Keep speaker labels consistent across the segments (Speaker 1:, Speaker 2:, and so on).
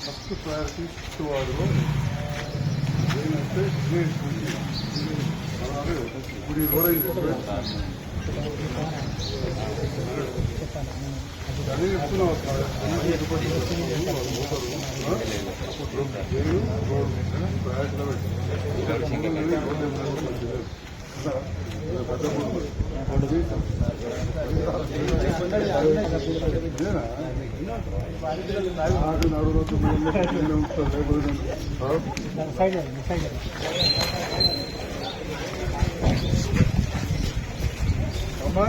Speaker 1: First priority ఇచ్చేవాడులో ఏంటంటే అలాగే ఇప్పుడు ఈ రోడ్ అయింది అదే చెప్తున్నావు ప్రయారిటీలో అమ్మా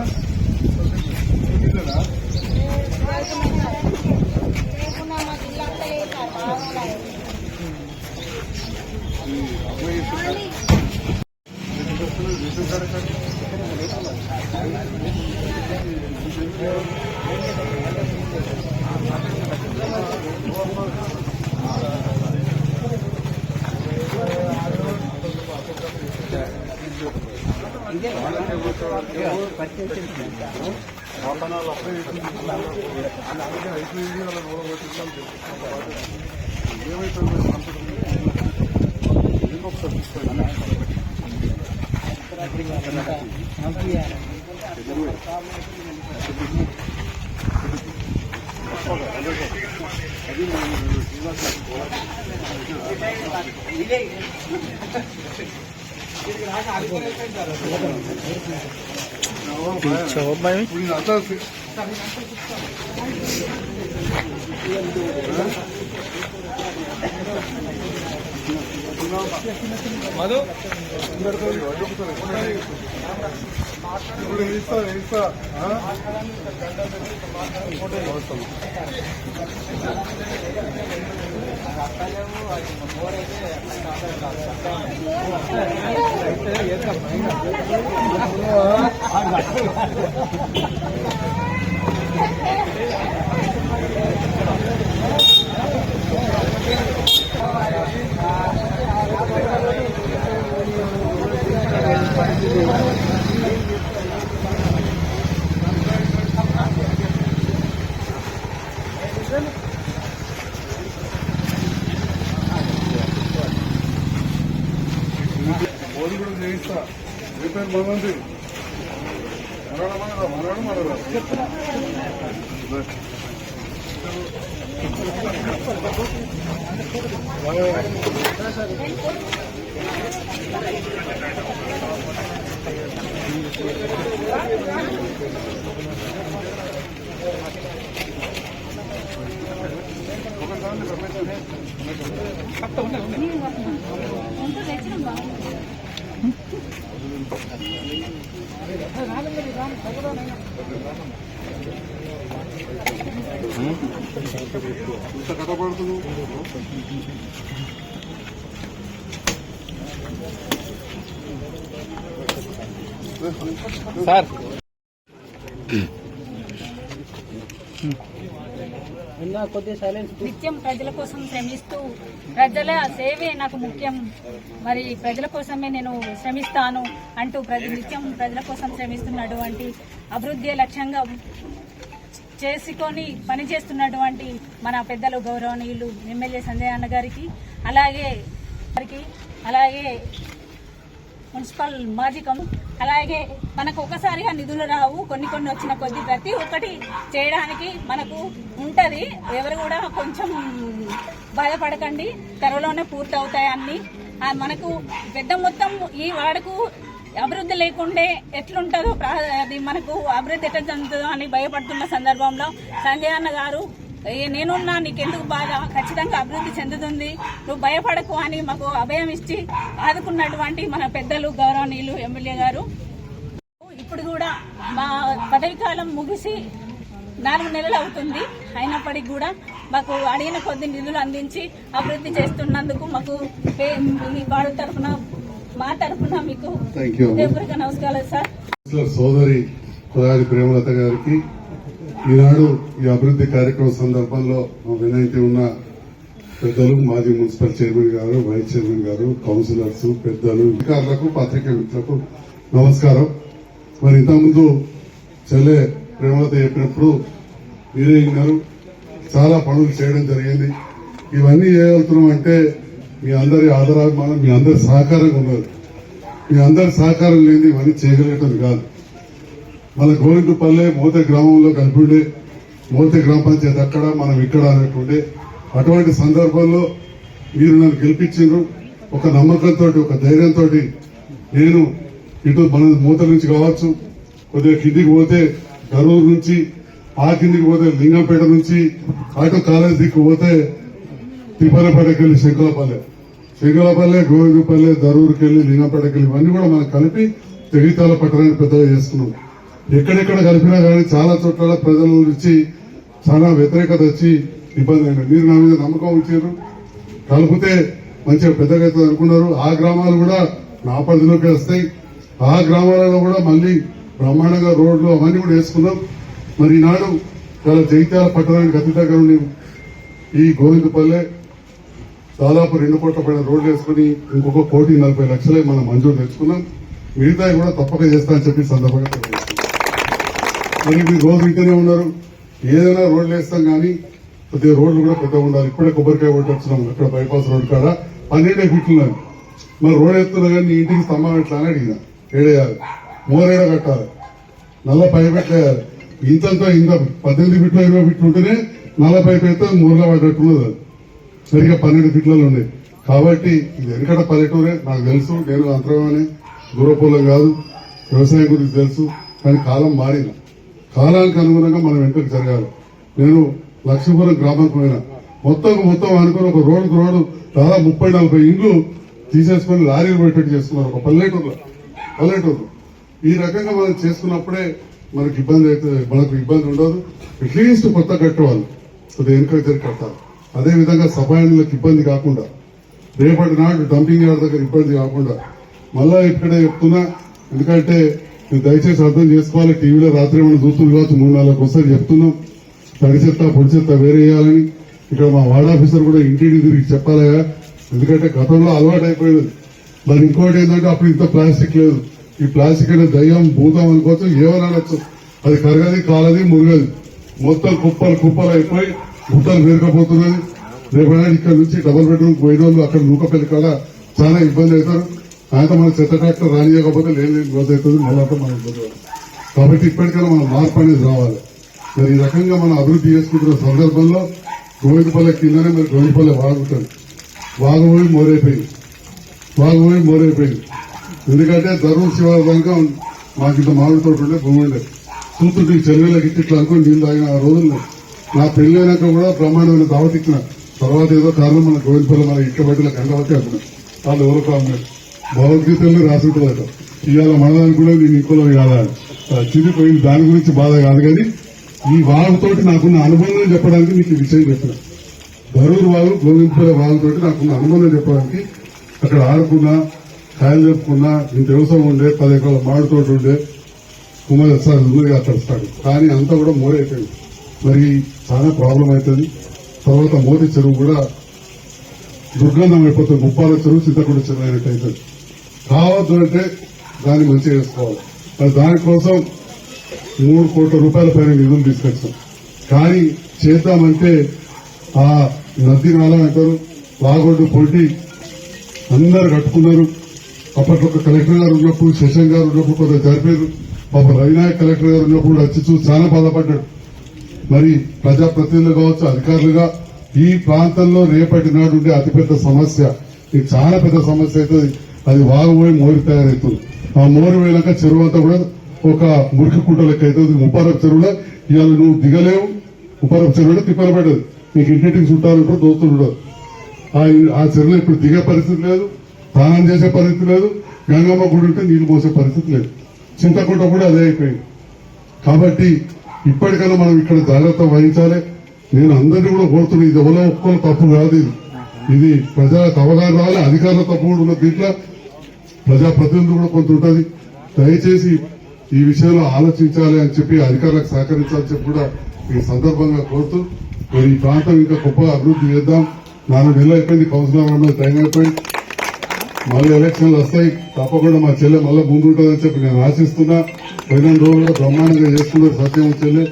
Speaker 1: వాహనాలు అప్లై అయిపోయింది అలా ఏమైపోయింది ఒకసారి మధు ఇప్పుడు ఇస్తా మోడీ కూడా చేయిస్తా రిపేర్ బాగుంది మనడు ఇంత కట్టబడుతున్నావు
Speaker 2: సార్
Speaker 3: నిత్యం ప్రజల కోసం శ్రమిస్తూ ప్రజల సేవే నాకు ముఖ్యం, మరి ప్రజల కోసమే నేను శ్రమిస్తాను అంటూ నిత్యం ప్రజల కోసం శ్రమిస్తున్నటువంటి అభివృద్ధి లక్ష్యంగా చేసుకొని పనిచేస్తున్నటువంటి మన పెద్దలు గౌరవనీయులు ఎమ్మెల్యే సంజయ్ అన్న గారికి అలాగే మున్సిపల్ మాజీ అలాగే మనకు ఒకసారిగా నిధులు రావు, కొన్ని వచ్చిన కొద్ది ప్రతి ఒక్కటి చేయడానికి మనకు ఉంటది. ఎవరు కూడా కొంచెం బాధపడకండి, త్వరలోనే పూర్తి అవుతాయి అన్ని. మనకు పెద్ద మొత్తం ఈ వాడకు అభివృద్ధి లేకుండే ఎట్లుంటుందో అది మనకు అభివృద్ధి ఎట్లా చెందుతుందో అని భయపడుతున్న సందర్భంలో సంజయ్ అన్న గారు నేనున్నా నీకెందుకు బాధ, ఖచ్చితంగా అభివృద్ధి చెందుతుంది, నువ్వు భయపడకు అని మాకు అభయం ఇచ్చి ఆదుకున్నటువంటి మన పెద్దలు గౌరవనీయులు ఎమ్మెల్యే గారు. ఇప్పుడు కూడా మా పదవి కాలం ముగిసి 4 నెలలు అవుతుంది, అయినప్పటికీ కూడా మాకు అడిగిన కొద్ది నిధులు అందించి అభివృద్ధి చేస్తున్నందుకు మాకు వాడు తరఫున మా తరఫున మీకు హృదయపూర్వక నమస్కారాలు సార్.
Speaker 1: సోదరి కులారి ప్రేమలత గారికి ఈనాడు ఈ అభివృద్ధి కార్యక్రమం సందర్భంలో వినతి ఉన్న పెద్దలు మాజీ మున్సిపల్ చైర్మన్ గారు, వైస్ చైర్మన్ గారు, కౌన్సిలర్స్, పెద్దలు, అధికారులకు, పత్రికా మిత్రులకు నమస్కారం. మరి ఇంతకుముందు చెల్లె ప్రేమలత చెప్పినప్పుడు మీరే విన్నారు, చాలా పనులు చేయడం జరిగింది. ఇవన్నీ చేయగలుగుతున్నాం అంటే మీ అందరి ఆదరాభిమానం, మీ అందరి సహకారంగా ఉన్నారు. మీ అందరి సహకారం లేని ఇవన్నీ చేయగలిగేటది కాదు. మన గోవిందపల్లె మోతే గ్రామంలో కలిపి ఉండే, మోతే గ్రామ పంచాయతీ అక్కడ, మనం ఇక్కడ అన్నట్టుండే. అటువంటి సందర్భంలో మీరు నన్ను గెలిపించారు. ఒక నమ్మకంతో, ఒక ధైర్యంతో నేను ఇటు మన మూత నుంచి కావచ్చు, కొద్దిగా కిందికి పోతే గరూరు నుంచి, ఆ కిందికి పోతే లింగంపేట నుంచి, అటు కాలేజ్ దిక్కు పోతే తిప్పలపేటకి వెళ్ళి శంకరపల్లె, గోవిందపల్లె, దరూరుకి వెళ్ళి, లింగంపేటకి వెళ్ళి, ఇవన్నీ కూడా మనం కలిపి తెగితాల పట్టణాన్ని పెద్దగా చేసుకున్నాం. ఎక్కడెక్కడ కలిపినా కానీ చాలా చోట్ల ప్రజల నుంచి చాలా వ్యతిరేకత వచ్చి ఇబ్బంది అయింది. మీరు నా మీద నమ్మకం ఉంచారు, కలిపితే మంచిగా పెద్దగా అవుతుంది అనుకున్నారు. ఆ గ్రామాలు కూడా నా పరిధిలోకి వస్తాయి. ఆ గ్రామాలలో కూడా మళ్ళీ బ్రహ్మాండంగా రోడ్లు అవన్నీ కూడా వేసుకున్నాం. మరి ఈనాడు చాలా జైత్యాల పట్టణానికి అతి దగ్గర ఉండి ఈ గోవిందపల్లె దాదాపు 2 కోట్ల పైన రోడ్లు వేసుకుని ఇంకొక 1,40,00,000 మనం మంజూరు తెచ్చుకున్నాం. మిగతా కూడా తప్పక చేస్తా అని చెప్పి సందర్భంగా తెలియజేస్తున్నాం. మరి మీరు రోజు ఇంటనే ఉన్నారు, ఏదైనా రోడ్లు వేస్తాం కానీ కొద్దిగా రోడ్లు కూడా పెద్దగా ఉండాలి. ఇప్పుడే కొబ్బరికాయ కొట్టి వచ్చినాం, అక్కడ బైపాస్ రోడ్ కాడ 12 ఫీట్లు. మరి రోడ్ ఎత్తున్నా కానీ నీ ఇంటికి స్తంభం ఎట్లా అని అడిగిన, ఏడేయాలి, మోరేడ కట్టాలి, నల్ల పై పెట్టేయాలి. ఇంతంతా ఇంత 18 ఫీట్లు 20 ఫీట్లు ఉంటేనే నల్ల పైపు అయితే మూరగా పడ్డట్టున్నది. అది సరిగ్గా 12 ఫీట్లలో ఉన్నాయి. కాబట్టి ఇది వెనకట పల్లెటూరే, నాకు తెలుసు. నేను అంతరమని దూరపూలం కాదు, వ్యవసాయం గురించి తెలుసు. కానీ కాలం మారిన, కాలానికి అనుగుణంగా మనం వెంటకు జరగాలి. నేను లక్ష్మీపురం గ్రామానికి పోయినా, మొత్తం అనుకుని ఒక రోడ్డు దాదాపు 30-40 ఇండ్లు తీసేసుకుని లారీలు పెట్టేట్టు చేసుకున్నారు ఒక పల్లెటూరు. ఈ రకంగా మనం చేసుకున్నప్పుడే మనకు ఇబ్బంది అయితే, మనకు ఇబ్బంది ఉండదు. అట్లీస్ట్ కొత్త కట్టేవాళ్ళు కొద్దిగా వెనుక కట్టాలి. అదేవిధంగా సఫాయిలకు ఇబ్బంది కాకుండా, రేపటి నాడు డంపింగ్ యార్డ్ దగ్గర ఇబ్బంది కాకుండా, మళ్ళా ఇక్కడే చెప్తున్నా, ఎందుకంటే మీరు దయచేసి అర్థం చేసుకోవాలి. టీవీలో రాత్రి మనం చూస్తుంది కావచ్చు, 3-4 ఒకసారి చెప్తున్నాం, తడి చెత్త పొడి చెత్త వేరే వేయాలని. ఇక్కడ మా వార్డ్ ఆఫీసర్ కూడా ఇంటికి తిరిగి చెప్పాలిగా, ఎందుకంటే గతంలో అలవాటు అయిపోయింది. మరి ఇంకోటి ఏంటంటే అప్పుడు ఇంత ప్లాస్టిక్ లేదు. ఈ ప్లాస్టిక్ అనే దయ్యం భూతం అనుకోవచ్చు, ఏమని అనొచ్చు, అది కరగది, కాలది, మురుగది, మొత్తం కుప్పలు అయిపోయి గుట్టలు పేరుకపోతున్నది. రేపటి ఇక్కడ నుంచి డబుల్ బెడ్రూమ్ పోయిన వాళ్ళు అక్కడ నూకపల్లి కాడ చాలా ఇబ్బంది అవుతారు. ఆయనతో మన చెత్త ట్రాక్టర్ రానియకపోతే లేని రోజు అవుతుంది, మళ్ళీ మన ఇబ్బంది అవుతుంది. కాబట్టి ఇప్పటికైనా మనం మార్పు అనేది రావాలి. మరి ఈ రకంగా మనం అభివృద్ధి చేసుకుంటున్న సందర్భంలో గోవిందపల్లె కిందనే మరి గోవిందపల్లె వాగుతుంది, వాగుపోయి మోరైపోయింది. ఎందుకంటే దరూరు శివారు దాకా మాకు ఇంత మామిడి తోట ఉండే, భూమి ఉండే, చూస్తుంటే చెరువులకి ఇట్లా అనుకుని నీళ్ళు తాగిన ఆ రోజుల్లో. నా పెళ్లి అయినాక కూడా బ్రహ్మాండమైన దావత్ ఇచ్చిన తర్వాత ఏదో కారణం మన గోవిందపల్లి మన ఇట్ల బయటలో కండబట్టి అంటున్నాం. వాళ్ళు ఎవరో అన్నారు, భగవద్గీతల్లో రాసుంటుందట, ఇవాళ మనదానికి కూడా నేను ఇంకోలో ఇవ్వాలి చిరిపోయింది. దాని గురించి బాధ కాదు, కానీ ఈ వాగుతోటి నాకున్న అనుబంధం చెప్పడానికి మీకు ఈ విషయం చెప్పిన. దరూరు వాగు, గోవిందపల్లి వాగుతోటి నాకున్న అనుబంధం చెప్పడానికి, అక్కడ ఆడుకున్నా, కాయలు చెప్పుకున్నా, ఇంత వ్యవసాయం ఉండే, 10 ఎకరాల మామిడి తోట ఉండే, కుమార్ సార్ ఉన్నది అక్కడ స్టార్ట్. కానీ అంతా కూడా మోరైపోయింది. మరి చాలా ప్రాబ్లం అవుతుంది. తర్వాత మోదీ చెరువు కూడా దుర్గంధం అయిపోతుంది. ముప్పాల చెరువు, చింతకుంట చెరువు అయినట్టు అవుతుంది. కావద్దు అంటే దాన్ని మంచిగా చేసుకోవాలి. మరి దానికోసం 3 కోట్ల రూపాయల పైన నిధులు తీసుకొచ్చాం. కానీ చేద్దామంటే ఆ నది నాళం అంటారు, వాగొడ్డు పొట్టి అందరు కట్టుకున్నారు. అప్పట్లో ఒక కలెక్టర్ గారు ఉన్నప్పుడు, శశంక్ గారు ఉన్నప్పుడు కొంత జరిపారు. పాప రవినాయక్ కలెక్టర్ గారు ఉన్నప్పుడు వచ్చి చూసి చాలా బాధపడ్డాడు. మరి ప్రజాప్రతినిధులు కావచ్చు, అధికారులుగా ఈ ప్రాంతంలో రేపటి నాడు ఉండే అతిపెద్ద సమస్య, ఇది చాలా పెద్ద సమస్య అవుతుంది. అది వాగుపోయి మోరి తయారవుతుంది. ఆ మోరి పోయినాక చెరువు అంతా కూడా ఒక మురికి కుంట లెక్క అవుతుంది. ముప్పారపు చెరువులో ఇవాళ నువ్వు దిగలేవు. ముప్పారపు చెరువులో తిప్పలు పడ్డది. నీకు ఇంటింటికి చుట్టాలంటారు, దోస్తులు ఉండదు. ఆ చెరువులో ఇప్పుడు దిగే పరిస్థితి లేదు, స్నానం చేసే పరిస్థితి లేదు. గంగమ్మ గుడి ఉంటే నీళ్లు పోసే పరిస్థితి లేదు. చింతకుంట కూడా అదే అయిపోయింది. కాబట్టి ఇప్పటికైనా మనం ఇక్కడ జాగ్రత్త వహించాలి. నేను అందరినీ కూడా కోరుతున్నాను, ఇది ఎవరో ఒక్కరు తప్పు కాదు, ఇది ప్రజలకు అవగాహన రావాలి. అధికారుల తప్పు కూడా ఉన్నది, దీంట్లో ప్రజాప్రతినిధులు కూడా కొంత ఉంటుంది. దయచేసి ఈ విషయంలో ఆలోచించాలి అని చెప్పి, అధికారులకు సహకరించాలని చెప్పి కూడా ఈ సందర్భంగా కోరుతూ, మరి ఈ ప్రాంతం ఇంకా గొప్ప అభివృద్ధి చేద్దాం. 4 నెలలు అయిపోయింది కౌన్సిలర్ అన్నది టైం అయిపోయింది. మళ్ళీ ఎలక్షన్లు వస్తాయి, తప్పకుండా మా చెల్లె మళ్ళీ ముందు ఉంటుందని చెప్పి నేను ఆశిస్తున్నా. పోయిన రోజులు కూడా బ్రహ్మాండంగా చేసుకున్నారు సత్యం చెల్లె,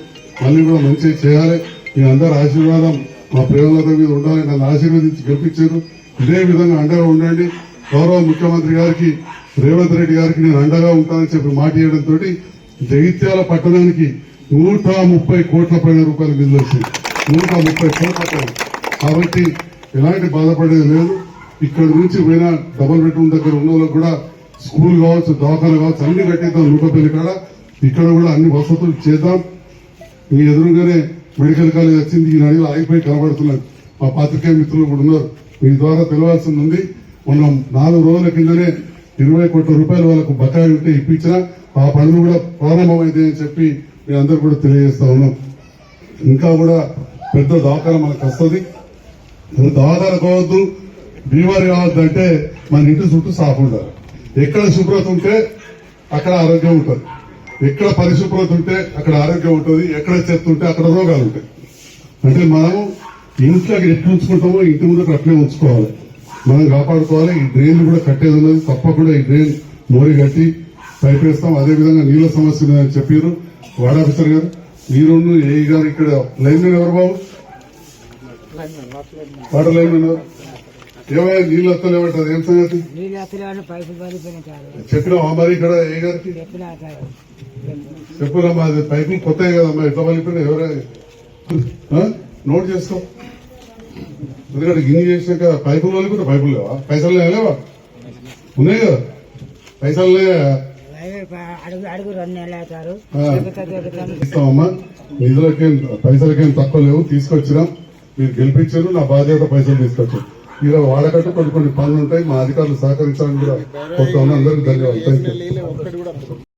Speaker 1: మళ్ళీ కూడా మంచిగా చేయాలి. మీ అందరి ఆశీర్వాదం మా ప్రేమలత మీద ఉండాలి. నన్ను ఆశీర్వదించి గెలిపించారు. ఇదే విధంగా అండగా ఉండండి. గౌరవ ముఖ్యమంత్రి గారికి రేవంత్ రెడ్డి గారికి నేను అండగా ఉంటానని చెప్పి మాట ఇవ్వడంతో జగిత్యాల పట్టణానికి 130 కోట్ల పైన రూపాయలు నిధులు వచ్చింది. 130 కోట్ల పైన. కాబట్టి ఎలాంటి బాధపడేది లేదు. ఇక్కడ నుంచి పోయిన డబుల్ బెడ్రూమ్ దగ్గర ఉన్న వాళ్ళకి కూడా స్కూల్ కావచ్చు, దవాఖాన కావచ్చు, అన్ని కట్టిద్దాం. నూకపల్లి కాడ ఇక్కడ కూడా అన్ని వసతులు చేద్దాం. మీ ఎదురుగానే మెడికల్ కాలేజ్ వచ్చింది. ఈ నడిలో ఆగిపోయి కనబడుతున్నారు. మా పాత్రికేయ మిత్రులు కూడా ఉన్నారు. మీ ద్వారా తెలియాల్సింది ఉంది. మనం 4 రోజుల కిందనే 20 కోట్ల రూపాయలు వాళ్ళకు బకాయి ఉంటే ఇప్పించినా ఆ పనులు కూడా ప్రారంభమైంది అని చెప్పి మీ అందరూ కూడా తెలియజేస్తా ఉన్నాం. ఇంకా కూడా పెద్ద దవాఖాన మనకు వస్తుంది. దవాఖాన కావద్దు, బీమారి కావద్దంటే మన ఇంటి చుట్టూ సాఫ్ ఉండాలి. ఎక్కడ శుభ్రత ఉంటే అక్కడ ఆరోగ్యం ఉంటుంది. ఎక్కడ పరిశుభ్రత ఉంటే అక్కడ ఆరోగ్యం ఉంటుంది. ఎక్కడ చెత్త ఉంటే అక్కడ రోగాలు ఉంటాయి. అంటే మనము ఇంట్లో ఎట్లా ఉంచుకుంటామో ఇంటి ముందు అట్లే ఉంచుకోవాలి. మనం కాపాడుకోవాలి. ఈ డ్రైన్లు కూడా కట్టేది ఉన్నది. తప్పకుండా ఈ డ్రైన్ మోరి కట్టి పైప్ వేస్తాం. అదేవిధంగా నీళ్ల సమస్య ఉందని చెప్పారు వార్డ్ ఆఫీసర్ గారు. మీరును ఏఈ గారు ఇక్కడ లైన్ మ్యాన్ ఎవరు బాబు? వాటర్ లైన్ మ్యాన్ ఎవరు? ఏమైనా నీళ్ళు వస్తలేమంటారు. ఏం సంగతి చెప్పినావా మరి ఇక్కడ ఏ గారికి? చెప్పురమ్మా, అది పైపులు కొత్తవి కదమ్మా, ఎట్లా పలిపోయినా ఎవరైనా నోట్ చేసుకో. ఎందుకంటే గిన్నె చేసినాక పైపులు వాళ్ళు కూడా పైపులు లేవా? పైసలు లేవా? ఉన్నాయి కదా పైసలు. ఇస్తామమ్మా, నిధులకేం పైసలకేం తక్కువ లేవు. తీసుకొచ్చినాం, మీరు గెలిపించారు. నా బాధ్యత పైసలు తీసుకొచ్చారు. ఇలా వాడకట్టు కొన్ని పనులు ఉంటాయి. మా అధికారులు సహకరించాలని కూడా కోరుతా ఉన్నా. అందరికీ ధన్యవాదాలు. Thank you.